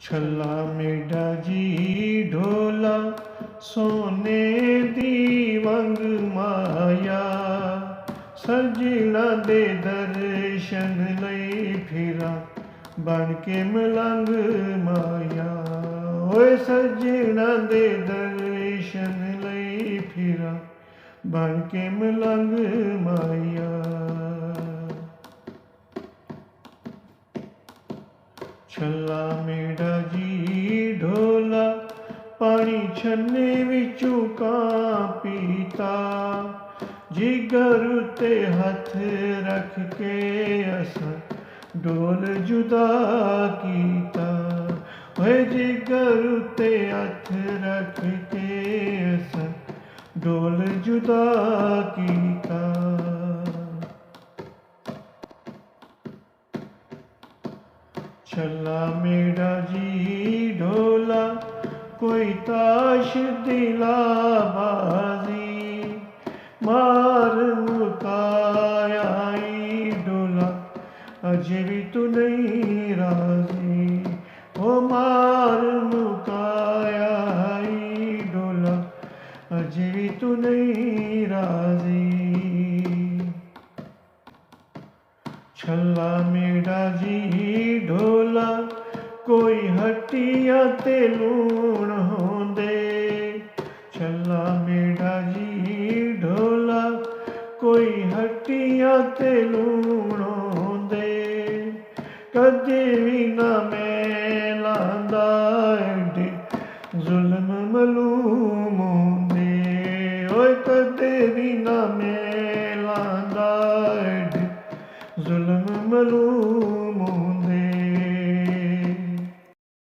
छला मेढ़ा जी ढोला सोने दी वंग माया सजना दे दर्शन लई फिरा बन के मलंग माया ओए सजना दे दर्शन लई फिरा बन के मलंग माया छला मेढ़ा जी ढोला पानी छन्ने विचों कां पीता जिगर ते हथ रख के असां डोल जुदा कीता ओए जिगर ते हथ रख के असां डोल जुदा कीता छला मेढ़ा जी ढोला कोई ताश दिला बाजी मार मुकायाई ढोला अजे भी तू नहीं राजी ओ मार मुकायाई ढोला अजे भी तू नहीं राजी छला मेढ़ा जी ढोला कोई हट्टिया ते लूण होंदे छला मेढ़ा जी ढोला कोई हट्टिया ते लूण होंदे कदे भी ना मैं